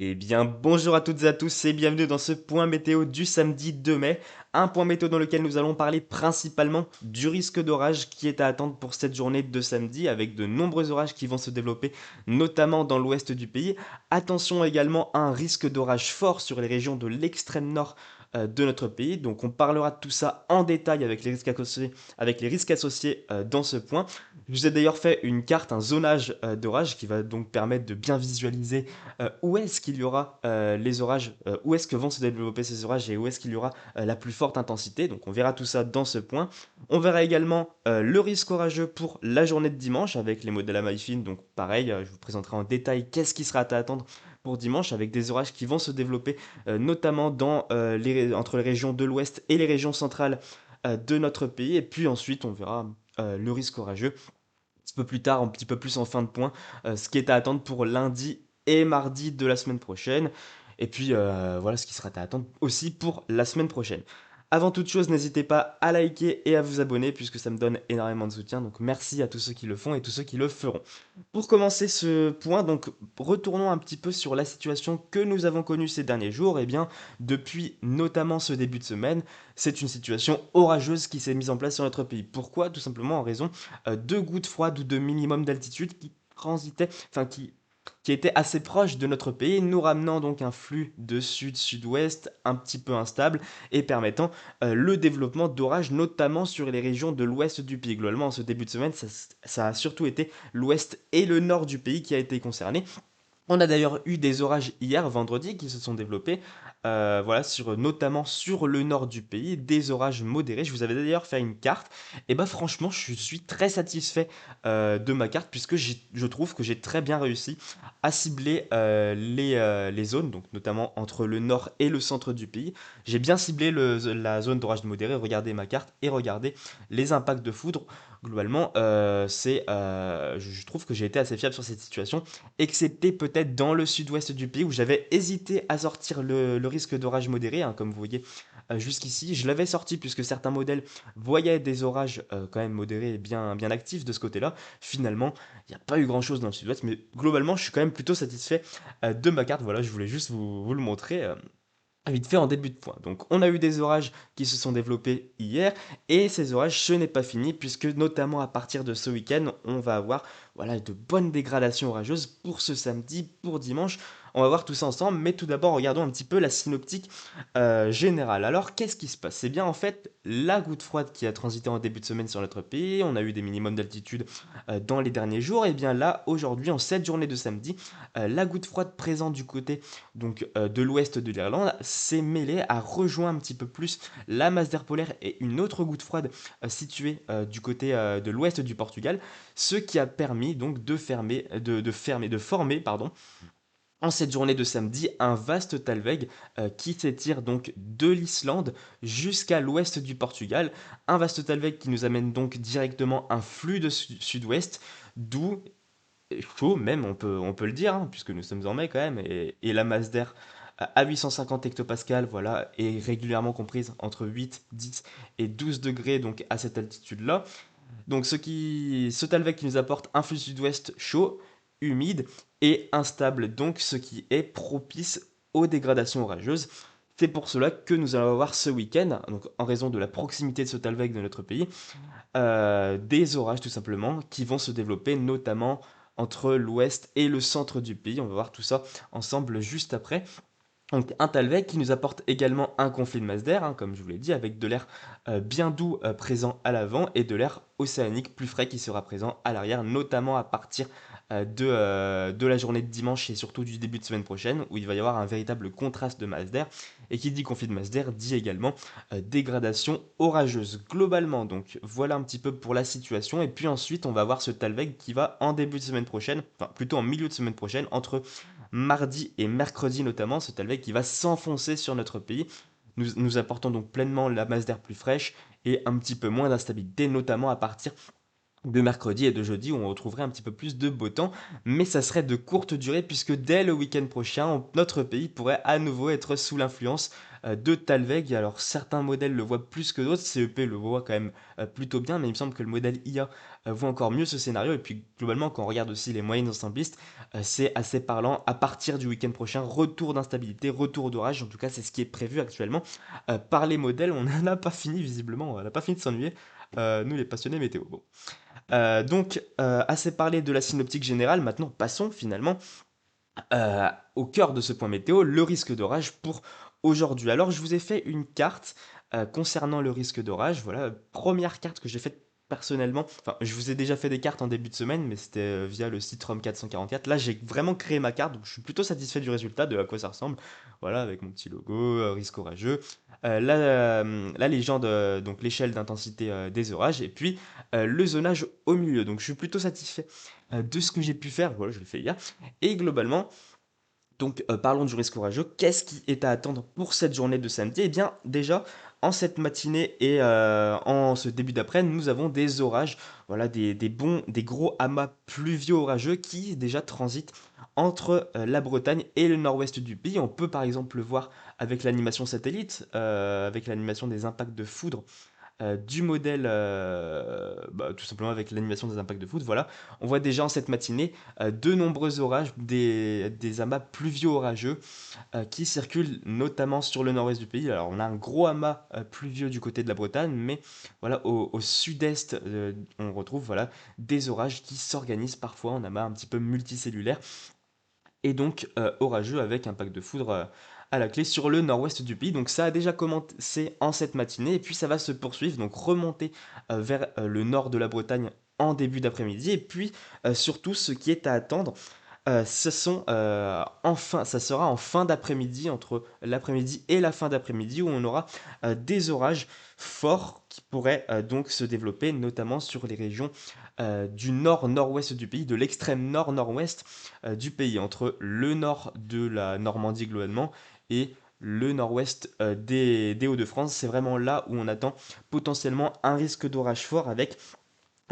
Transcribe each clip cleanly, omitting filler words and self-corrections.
Eh bien, bonjour à toutes et à tous et bienvenue dans ce point météo du samedi 2 mai. Un point météo dans lequel nous allons parler principalement du risque d'orage qui est à attendre pour cette journée de samedi, avec de nombreux orages qui vont se développer, notamment dans l'ouest du pays. Attention également à un risque d'orage fort sur les régions de l'extrême nord de notre pays. Donc on parlera de tout ça en détail avec les risques associés dans ce point. Je vous ai d'ailleurs fait une carte, un zonage d'orage qui va donc permettre de bien visualiser où est-ce qu'il y aura les orages, où est-ce que vont se développer ces orages et où est-ce qu'il y aura la plus forte intensité. Donc on verra tout ça dans ce point. On verra également le risque orageux pour la journée de dimanche avec les modèles à maille fine. Donc pareil, je vous présenterai en détail qu'est-ce qui sera à attendre pour dimanche avec des orages qui vont se développer notamment entre les régions de l'ouest et les régions centrales de notre pays. Et puis ensuite on verra le risque orageux petit peu plus tard, un petit peu plus en fin de point, ce qui est à attendre pour lundi et mardi de la semaine prochaine. Et puis voilà ce qui sera à attendre aussi pour la semaine prochaine. Avant toute chose, n'hésitez pas à liker et à vous abonner puisque ça me donne énormément de soutien. Donc merci à tous ceux qui le font et tous ceux qui le feront. Pour commencer ce point, donc retournons un petit peu sur la situation que nous avons connue ces derniers jours. Eh bien, depuis notamment ce début de semaine, c'est une situation orageuse qui s'est mise en place sur notre pays. Pourquoi? Tout simplement en raison de gouttes froides ou de minimum d'altitude qui transitaient, enfin qui était assez proche de notre pays, nous ramenant donc un flux de sud-sud-ouest un petit peu instable et permettant le développement d'orages, notamment sur les régions de l'ouest du pays. Globalement, en ce début de semaine, ça a surtout été l'ouest et le nord du pays qui a été concerné. On a d'ailleurs eu des orages hier, vendredi, qui se sont développés, voilà, notamment sur le nord du pays, des orages modérés. Je vous avais d'ailleurs fait une carte, et bah franchement, je suis très satisfait de ma carte, puisque je trouve que j'ai très bien réussi à cibler les zones, donc notamment entre le nord et le centre du pays. J'ai bien ciblé la zone d'orage modéré, regardez ma carte, et regardez les impacts de foudre. Globalement, je trouve que j'ai été assez fiable sur cette situation excepté peut-être dans le sud-ouest du pays où j'avais hésité à sortir le risque d'orage modéré, hein, comme vous voyez jusqu'ici. Je l'avais sorti puisque certains modèles voyaient des orages quand même modérés et bien actifs de ce côté-là. Finalement, il n'y a pas eu grand-chose dans le sud-ouest, mais globalement, je suis quand même plutôt satisfait de ma carte. Voilà, je voulais juste vous le montrer. Vite fait en début de point. Donc on a eu des orages qui se sont développés hier et ces orages ce n'est pas fini puisque notamment à partir de ce week-end on va avoir voilà, de bonnes dégradations orageuses pour ce samedi, pour dimanche. On va voir tout ça ensemble mais tout d'abord regardons un petit peu la synoptique générale. Alors qu'est-ce qui se passe? C'est bien en fait la goutte froide qui a transité en début de semaine sur notre pays. On a eu des minimums d'altitude dans les derniers jours et bien là aujourd'hui en cette journée de samedi la goutte froide présente du côté donc de l'ouest de l'Irlande, s'est mêlé, a rejoint un petit peu plus la masse d'air polaire et une autre goutte froide située du côté de l'ouest du Portugal, ce qui a permis donc de former, pardon, en cette journée de samedi, un vaste talweg qui s'étire donc de l'Islande jusqu'à l'ouest du Portugal. Un vaste talweg qui nous amène donc directement un flux de sud-ouest, d'où chaud même, on peut le dire, hein, puisque nous sommes en mai quand même, et la masse d'air à 850 hectopascales, voilà, est régulièrement comprise entre 8, 10 et 12 degrés, donc à cette altitude-là. Donc ce Talvec qui nous apporte un flux sud-ouest chaud, humide et instable, donc ce qui est propice aux dégradations orageuses. C'est pour cela que nous allons avoir ce week-end, donc en raison de la proximité de ce Talvec de notre pays, des orages tout simplement qui vont se développer notamment entre l'ouest et le centre du pays. On va voir tout ça ensemble juste après. Donc un Talvec qui nous apporte également un conflit de masse d'air, hein, comme je vous l'ai dit, avec de l'air bien doux présent à l'avant et de l'air océanique plus frais qui sera présent à l'arrière, notamment à partir de la journée de dimanche et surtout du début de semaine prochaine, où il va y avoir un véritable contraste de masse d'air. Et qui dit conflit de masse d'air dit également dégradation orageuse. Globalement, donc voilà un petit peu pour la situation. Et puis ensuite, on va voir ce Talvec qui va en début de semaine prochaine, enfin plutôt en milieu de semaine prochaine, entre mardi et mercredi notamment, ce Talvec qui va s'enfoncer sur notre pays, nous apportant donc pleinement la masse d'air plus fraîche et un petit peu moins d'instabilité, notamment à partir de mercredi et de jeudi où on retrouverait un petit peu plus de beau temps, mais ça serait de courte durée puisque dès le week-end prochain, notre pays pourrait à nouveau être sous l'influence de Talveg. Alors certains modèles le voient plus que d'autres, CEP le voit quand même plutôt bien, mais il me semble que le modèle IA voit encore mieux ce scénario. Et puis globalement, quand on regarde aussi les moyennes ensembliste, c'est assez parlant. À partir du week-end prochain, retour d'instabilité, retour d'orage, en tout cas c'est ce qui est prévu actuellement par les modèles. On n'en a pas fini visiblement, on n'a pas fini de s'ennuyer. Nous les passionnés météo. Bon. Assez parlé de la synoptique générale, maintenant passons finalement au cœur de ce point météo, le risque d'orage pour aujourd'hui. Alors je vous ai fait une carte concernant le risque d'orage, voilà, première carte que j'ai faite personnellement, enfin je vous ai déjà fait des cartes en début de semaine, mais c'était via le site ROM 444, là j'ai vraiment créé ma carte, donc je suis plutôt satisfait du résultat, de à quoi ça ressemble, voilà, avec mon petit logo, risque orageux, la légende, donc l'échelle d'intensité des orages, et puis le zonage au milieu, donc je suis plutôt satisfait de ce que j'ai pu faire, voilà, je l'ai fait hier, et globalement, parlons du risque orageux. Qu'est-ce qui est à attendre pour cette journée de samedi? Eh bien, déjà, en cette matinée et en ce début d'après, nous avons des orages, voilà, des gros amas pluvieux orageux qui déjà transitent entre la Bretagne et le nord-ouest du pays. On peut par exemple le voir avec l'animation satellite, avec l'animation des impacts de foudre du modèle, tout simplement avec l'animation des impacts de foot, voilà. On voit déjà en cette matinée de nombreux orages, des amas pluvieux orageux qui circulent notamment sur le nord-ouest du pays. Alors on a un gros amas pluvieux du côté de la Bretagne, mais voilà, au sud-est, on retrouve voilà, des orages qui s'organisent parfois en amas un petit peu multicellulaires et donc orageux avec impact de foudre à la clé sur le nord-ouest du pays. Donc ça a déjà commencé en cette matinée et puis ça va se poursuivre, donc remonter vers le nord de la Bretagne en début d'après-midi. Et puis surtout ce qui est à attendre, ça sera en fin d'après-midi, entre l'après-midi et la fin d'après-midi, où on aura des orages forts qui pourraient donc se développer, notamment sur les régions du nord-nord-ouest du pays, de l'extrême nord-nord-ouest du pays, entre le nord de la Normandie globalement et le nord-ouest des Hauts-de-France. C'est vraiment là où on attend potentiellement un risque d'orage fort avec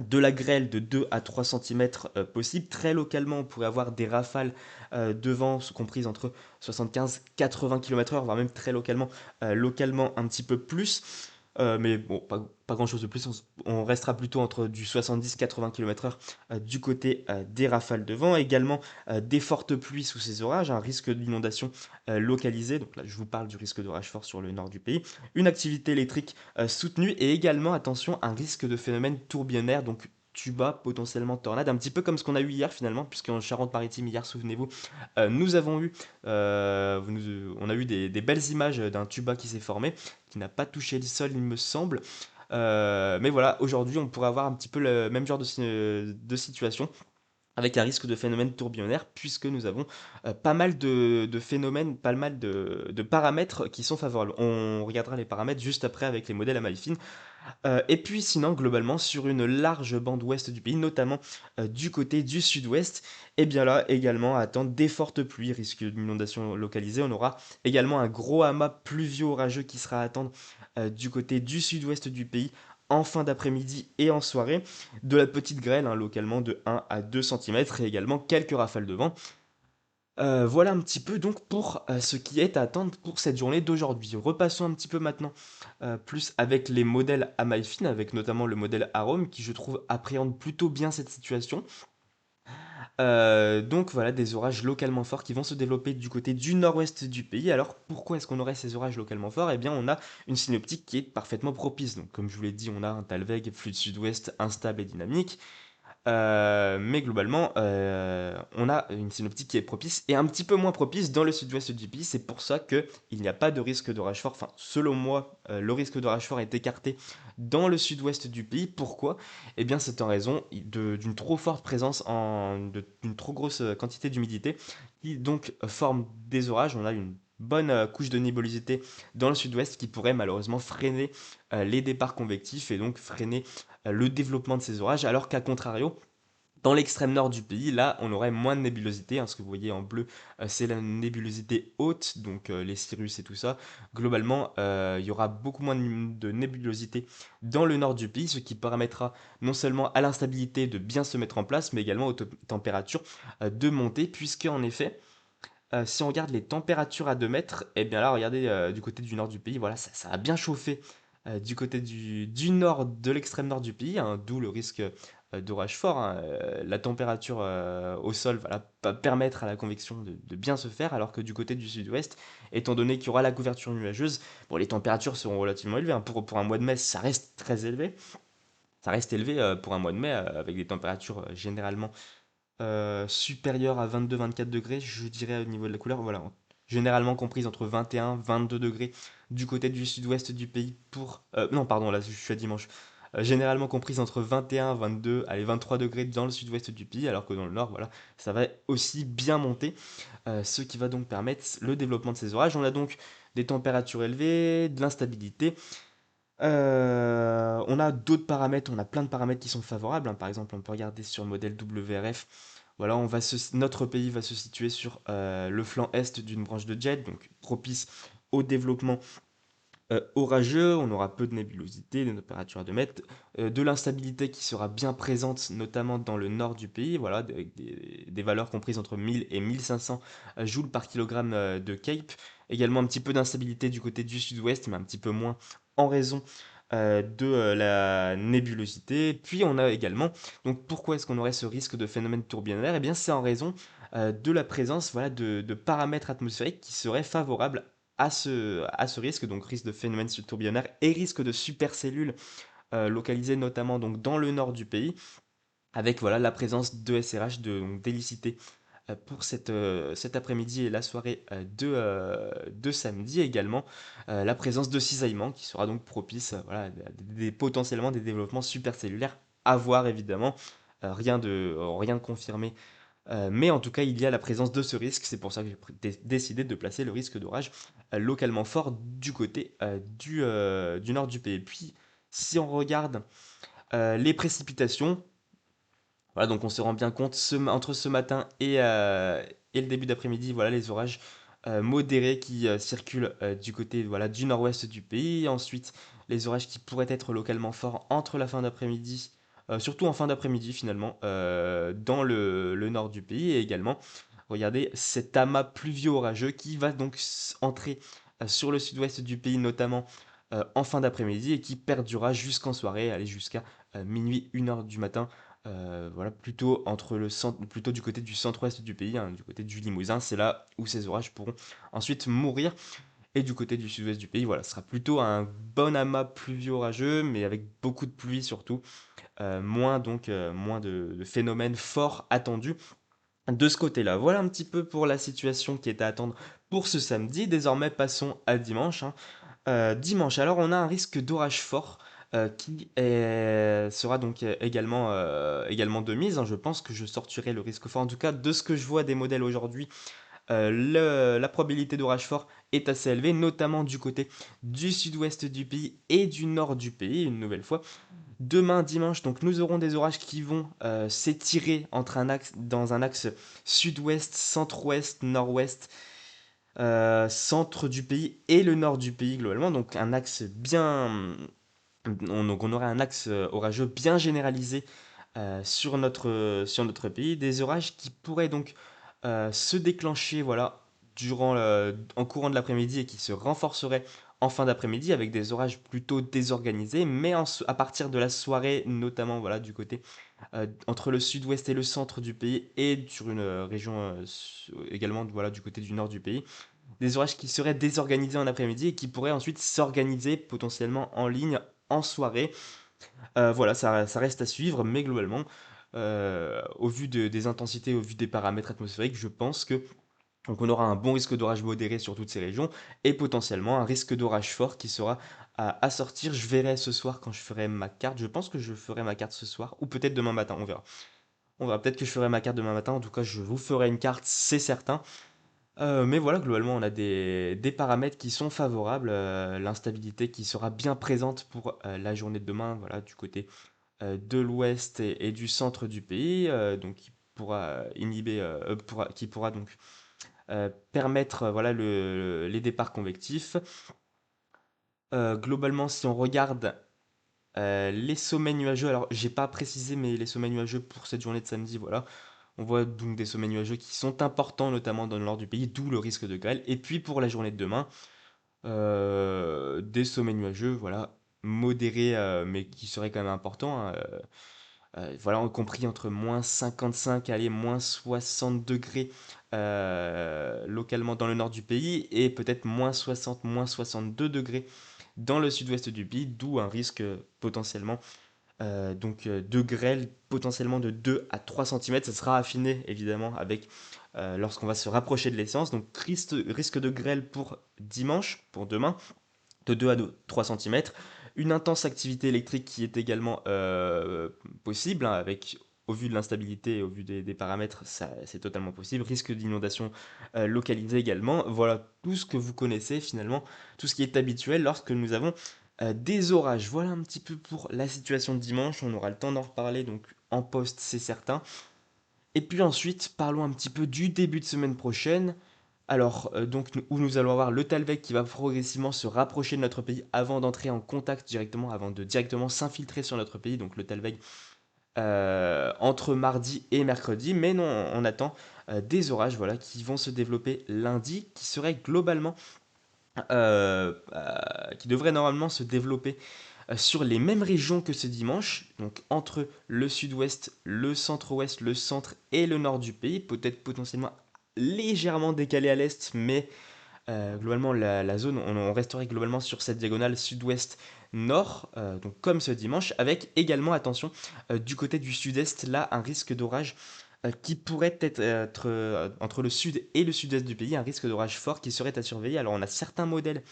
de la grêle de 2 à 3 centimètres possible. Très localement, on pourrait avoir des rafales de vent comprises entre 75-80 km/h, voire même très localement, localement un petit peu plus. Mais bon, pas grand chose de plus. On restera plutôt entre du 70-80 km/h du côté des rafales de vent. Également des fortes pluies sous ces orages, un risque d'inondation localisé. Donc là, je vous parle du risque d'orage fort sur le nord du pays. Une activité électrique soutenue et également, attention, un risque de phénomène tourbillonnaire. Donc tuba, potentiellement tornade, un petit peu comme ce qu'on a eu hier finalement, puisqu'en Charente-Maritime hier, souvenez-vous, nous avons eu, on a eu des belles images d'un tuba qui s'est formé, qui n'a pas touché le sol, il me semble. Mais voilà, aujourd'hui, on pourrait avoir un petit peu le même genre de situation avec un risque de phénomène tourbillonnaire, puisque nous avons pas mal de phénomènes, pas mal de paramètres qui sont favorables. On regardera les paramètres juste après avec les modèles à maille fine. Et puis sinon, globalement, sur une large bande ouest du pays, notamment du côté du sud-ouest, et bien là également à attendre des fortes pluies, risque d'inondation localisée. On aura également un gros amas pluvio-orageux qui sera à attendre du côté du sud-ouest du pays en fin d'après-midi et en soirée. De la petite grêle, hein, localement de 1 à 2 centimètres et également quelques rafales de vent. Voilà un petit peu donc pour ce qui est à attendre pour cette journée d'aujourd'hui. Repassons un petit peu maintenant plus avec les modèles à maille fine, avec notamment le modèle Arome qui je trouve appréhende plutôt bien cette situation. Donc voilà, des orages localement forts qui vont se développer du côté du nord-ouest du pays. Alors pourquoi est-ce qu'on aurait ces orages localement forts? Eh bien on a une synoptique qui est parfaitement propice. Donc comme je vous l'ai dit, on a un Talveg, flux de sud-ouest instable et dynamique. Mais globalement, on a une synoptique qui est propice et un petit peu moins propice dans le sud-ouest du pays. C'est pour ça qu'il n'y a pas de risque d'orage fort. Enfin, selon moi, le risque d'orage fort est écarté dans le sud-ouest du pays. Pourquoi? Eh bien, c'est en raison d'une trop forte présence, d'une trop grosse quantité d'humidité qui donc forme des orages. On a une bonne couche de nébulosité dans le sud-ouest qui pourrait malheureusement freiner les départs convectifs et donc freiner le développement de ces orages, alors qu'à contrario, Dans l'extrême nord du pays, là, on aurait moins de nébulosité, hein, ce que vous voyez en bleu, c'est la nébulosité haute, donc les cirrus et tout ça. Globalement, il y aura beaucoup moins de nébulosité dans le nord du pays, ce qui permettra non seulement à l'instabilité de bien se mettre en place, mais également aux températures de monter, puisque en effet, si on regarde les températures à 2 mètres, et bien là, regardez du côté du nord du pays, voilà, ça a bien chauffé du côté du nord, de l'extrême nord du pays, hein, d'où le risque d'orage fort, hein. La température au sol va pas permettre à la convection de bien se faire, alors que du côté du sud-ouest, étant donné qu'il y aura la couverture nuageuse, bon, les températures seront relativement élevées, hein. Pour un mois de mai, ça reste très élevé. Ça reste élevé pour un mois de mai, avec des températures généralement supérieure à 22-24 degrés, je dirais au niveau de la couleur, voilà, généralement comprise entre 21-22 degrés du côté du sud-ouest du pays pour... non, pardon, là je suis à dimanche. Généralement comprise entre 21, 22, allez, 23 degrés dans le sud-ouest du pays, alors que dans le nord, voilà, ça va aussi bien monter, ce qui va donc permettre le développement de ces orages. On a donc des températures élevées, de l'instabilité. On a d'autres paramètres, on a plein de paramètres qui sont favorables, hein. Par exemple, on peut regarder sur le modèle WRF. Voilà, notre pays va se situer sur le flanc est d'une branche de jet, donc propice au développement orageux. On aura peu de nébulosité, des températures à 2 mètres, de l'instabilité qui sera bien présente, notamment dans le nord du pays, voilà, avec des valeurs comprises entre 1000 et 1500 joules par kilogramme de Cape. Également un petit peu d'instabilité du côté du sud-ouest, mais un petit peu moins en raison de la nébulosité. Puis on a également, donc pourquoi est-ce qu'on aurait ce risque de phénomène tourbillonnaire? Eh bien c'est en raison de la présence, voilà, de paramètres atmosphériques qui seraient favorables à ce risque, donc risque de phénomène tourbillonnaire et risque de supercellules localisées notamment donc dans le nord du pays, avec voilà la présence de SRH, donc d'hélicité pour cet après-midi et la soirée de samedi également, la présence de cisaillement qui sera donc propice, voilà, potentiellement des développements supercellulaires à voir évidemment, rien de confirmé, mais en tout cas il y a la présence de ce risque, c'est pour ça que j'ai décidé de placer le risque d'orage localement fort du côté du nord du pays. Puis si on regarde les précipitations, voilà, donc on se rend bien compte, entre ce matin et le début d'après-midi, voilà les orages modérés qui circulent du côté, voilà, du nord-ouest du pays. Ensuite, les orages qui pourraient être localement forts entre la fin d'après-midi, surtout en fin d'après-midi finalement, dans le nord du pays. Et également, regardez cet amas pluvio-orageux qui va donc entrer sur le sud-ouest du pays, notamment en fin d'après-midi, et qui perdurera jusqu'en soirée, aller jusqu'à minuit, 1 heure du matin. Voilà, plutôt du côté du centre-ouest du pays, hein, du côté du Limousin, c'est là où ces orages pourront ensuite mourir. Et du côté du sud-ouest du pays, voilà, ce sera plutôt un bon amas pluvio-orageux, mais avec beaucoup de pluie surtout, moins de phénomènes forts attendus de ce côté-là. Voilà un petit peu pour la situation qui est à attendre pour ce samedi. Désormais, passons à dimanche, hein. Dimanche, alors on a un risque d'orage fort sera donc également de mise, hein. Je pense que je sortirai le risque fort. En tout cas, de ce que je vois des modèles aujourd'hui, la probabilité d'orage fort est assez élevée, notamment du côté du sud-ouest du pays et du nord du pays, une nouvelle fois. Demain, dimanche, donc nous aurons des orages qui vont s'étirer dans un axe sud-ouest, centre-ouest, nord-ouest, centre du pays et le nord du pays globalement, donc un axe bien... donc on aurait un axe orageux bien généralisé sur notre pays, des orages qui pourraient donc se déclencher, voilà, en courant de l'après-midi et qui se renforceraient en fin d'après-midi avec des orages plutôt désorganisés, mais à partir de la soirée, notamment voilà, du côté entre le sud-ouest et le centre du pays et sur une région également voilà, du côté du nord du pays, des orages qui seraient désorganisés en après-midi et qui pourraient ensuite s'organiser potentiellement en ligne en soirée. Voilà, ça reste à suivre, mais globalement, au vu des intensités, au vu des paramètres atmosphériques, je pense que donc on aura un bon risque d'orage modéré sur toutes ces régions et potentiellement un risque d'orage fort qui sera à sortir. Je verrai ce soir quand je ferai ma carte. Je pense que je ferai ma carte ce soir ou peut-être demain matin, on verra. On verra, peut-être que je ferai ma carte demain matin. En tout cas, je vous ferai une carte, c'est certain. Mais voilà, globalement, on a des paramètres qui sont favorables, l'instabilité qui sera bien présente pour la journée de demain, voilà, du côté de l'ouest et du centre du pays, donc qui pourra donc permettre voilà, les départs convectifs. Globalement, si on regarde les sommets nuageux, alors j'ai pas précisé, mais les sommets nuageux pour cette journée de samedi, voilà. On voit donc des sommets nuageux qui sont importants, notamment dans le nord du pays, d'où le risque de grêle. Et puis pour la journée de demain, des sommets nuageux, voilà, modérés, mais qui seraient quand même importants, hein, voilà, compris entre -55, allez, -60 degrés localement dans le nord du pays, et peut-être -60, -62 degrés dans le sud-ouest du pays, d'où un risque potentiellement de grêle potentiellement de 2 à 3 centimètres. Ça sera affiné évidemment avec lorsqu'on va se rapprocher de l'essence. Donc risque de grêle pour dimanche, pour demain, de 2 à 3 centimètres. Une intense activité électrique qui est également possible, hein, avec, au vu de l'instabilité et au vu des paramètres, c'est totalement possible. Risque d'inondation localisé également. Voilà tout ce que vous connaissez finalement, tout ce qui est habituel lorsque nous avons des orages. Voilà un petit peu pour la situation de dimanche. On aura le temps d'en reparler donc en post, c'est certain. Et puis ensuite, parlons un petit peu du début de semaine prochaine. Alors, où nous allons avoir le Talvec qui va progressivement se rapprocher de notre pays avant d'entrer en contact directement, avant de directement s'infiltrer sur notre pays. Donc le Talvec entre mardi et mercredi. Mais non, on attend des orages voilà, qui vont se développer lundi, qui seraient globalement, qui devraient normalement se développer sur les mêmes régions que ce dimanche, donc entre le sud-ouest, le centre-ouest, le centre et le nord du pays, peut-être potentiellement légèrement décalé à l'est, mais globalement la zone, on resterait globalement sur cette diagonale sud-ouest-nord, donc comme ce dimanche, avec également, attention, du côté du sud-est, là, un risque d'orage qui pourrait être entre le sud et le sud-est du pays, un risque d'orage fort qui serait à surveiller. Alors on a certains modèles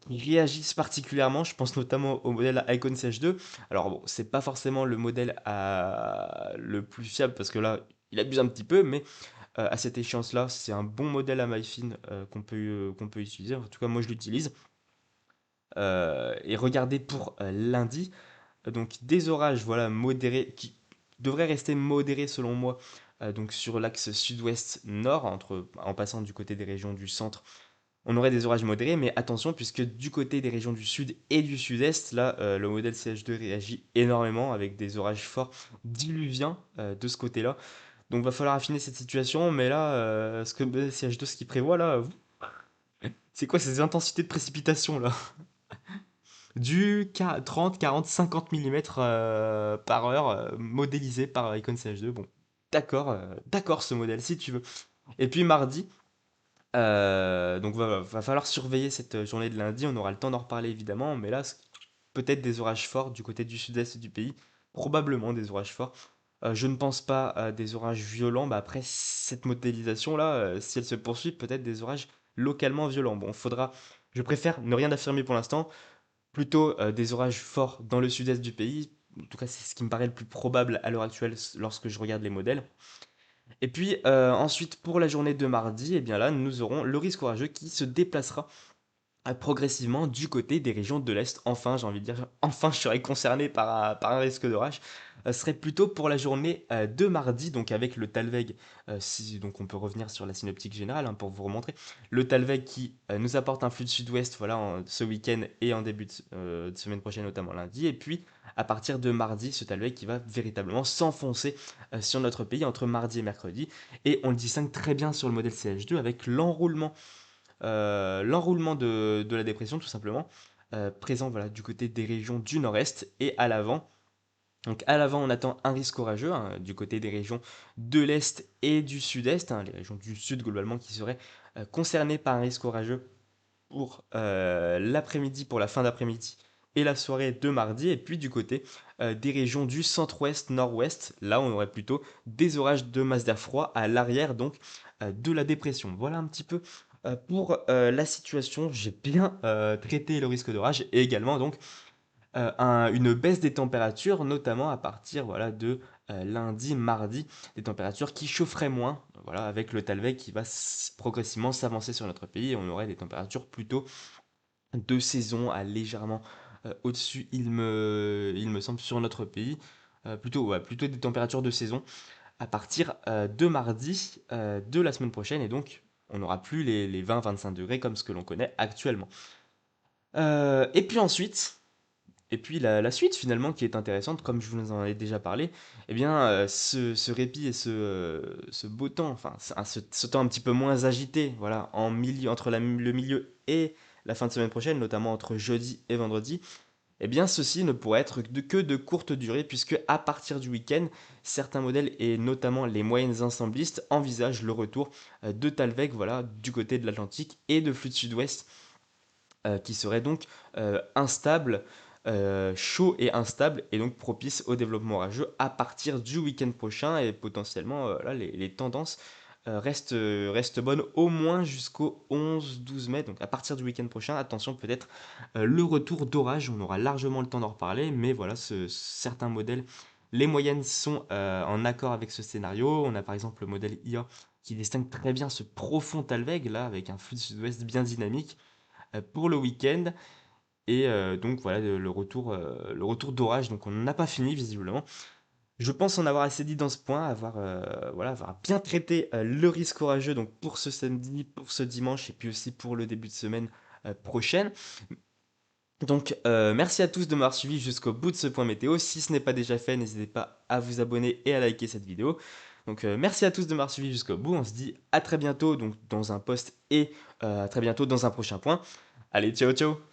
qui réagissent particulièrement. Je pense notamment au modèle Icon CH2. Alors bon, c'est pas forcément le modèle le plus fiable parce que là, il abuse un petit peu, mais à cette échéance-là, c'est un bon modèle à MyFin qu'on peut utiliser. En tout cas, moi, je l'utilise. Et regardez pour lundi, donc des orages, voilà, modérés, qui devraient rester modérés selon moi, donc sur l'axe sud-ouest-nord, en passant du côté des régions du centre on aurait des orages modérés, mais attention, puisque du côté des régions du sud et du sud-est, là, le modèle CH2 réagit énormément avec des orages forts diluviens de ce côté-là. Donc, va falloir affiner cette situation, mais là, ce que le modèle CH2, ce qu'il prévoit, là, c'est quoi ces intensités de précipitation, là? Du 30, 40, 50 mm par heure, modélisé par Icon CH2. Bon, d'accord ce modèle, si tu veux. Et puis mardi, donc va falloir surveiller cette journée de lundi, on aura le temps d'en reparler évidemment, mais là, peut-être des orages forts du côté du sud-est du pays, probablement des orages forts. Je ne pense pas à des orages violents, bah après cette modélisation-là, si elle se poursuit, peut-être des orages localement violents. Bon, je préfère ne rien affirmer pour l'instant, plutôt des orages forts dans le sud-est du pays, en tout cas c'est ce qui me paraît le plus probable à l'heure actuelle lorsque je regarde les modèles. Et puis ensuite, pour la journée de mardi, eh bien là, nous aurons le risque orageux qui se déplacera progressivement du côté des régions de l'Est. Enfin, j'ai envie de dire, enfin, je serai concerné par un risque d'orage. Ce serait plutôt pour la journée de mardi, donc avec le Talveg. Donc on peut revenir sur la synoptique générale hein, pour vous remontrer. Le Talveg qui nous apporte un flux de sud-ouest voilà, ce week-end et en début de semaine prochaine, notamment lundi. Et puis, à partir de mardi, ce Talveg qui va véritablement s'enfoncer sur notre pays entre mardi et mercredi. Et on le distingue très bien sur le modèle CH2 avec l'enroulement de la dépression tout simplement, présent voilà, du côté des régions du nord-est et à l'avant. Donc à l'avant on attend un risque orageux hein, du côté des régions de l'est et du sud-est, hein, les régions du sud globalement qui seraient concernées par un risque orageux pour l'après-midi, pour la fin d'après-midi et la soirée de mardi, et puis du côté des régions du centre-ouest, nord-ouest, là on aurait plutôt des orages de masse d'air froid à l'arrière donc de la dépression. Voilà un petit peu pour la situation. J'ai bien traité le risque d'orage et également donc une baisse des températures, notamment à partir voilà, de lundi, mardi, des températures qui chaufferaient moins, voilà, avec le Talvec qui va progressivement s'avancer sur notre pays et on aurait des températures plutôt de saison à légèrement au-dessus, il me semble, sur notre pays. Plutôt, ouais, plutôt des températures de saison à partir de mardi de la semaine prochaine. Et donc, on n'aura plus les 20-25 degrés comme ce que l'on connaît actuellement. Et puis ensuite, et puis la suite finalement qui est intéressante, comme je vous en ai déjà parlé, eh bien ce répit et ce beau temps, enfin ce temps un petit peu moins agité, voilà, entre le milieu et la fin de semaine prochaine, notamment entre jeudi et vendredi, eh bien ceci ne pourrait être que de courte durée, puisque à partir du week-end, certains modèles et notamment les moyennes ensemblistes envisagent le retour de Talveg, voilà, du côté de l'Atlantique et de flux de sud-ouest qui serait donc instable, chaud et instable, et donc propice au développement orageux à partir du week-end prochain, et potentiellement là, les tendances restent bonnes au moins jusqu'au 11-12 mai, donc à partir du week-end prochain, attention peut-être le retour d'orage, on aura largement le temps d'en reparler, mais voilà, certains modèles, les moyennes sont en accord avec ce scénario. On a par exemple le modèle IA qui distingue très bien ce profond Talveg, là, avec un flux de sud-ouest bien dynamique, pour le week-end. Et donc voilà le retour d'orage. Donc on n'a pas fini visiblement. Je pense en avoir assez dit dans ce point, avoir bien traité le risque orageux donc pour ce samedi, pour ce dimanche et puis aussi pour le début de semaine prochaine. Donc merci à tous de m'avoir suivi jusqu'au bout de ce point météo. Si ce n'est pas déjà fait, n'hésitez pas à vous abonner et à liker cette vidéo. Donc merci à tous de m'avoir suivi jusqu'au bout. On se dit à très bientôt donc dans un post et à très bientôt dans un prochain point. Allez, ciao ciao.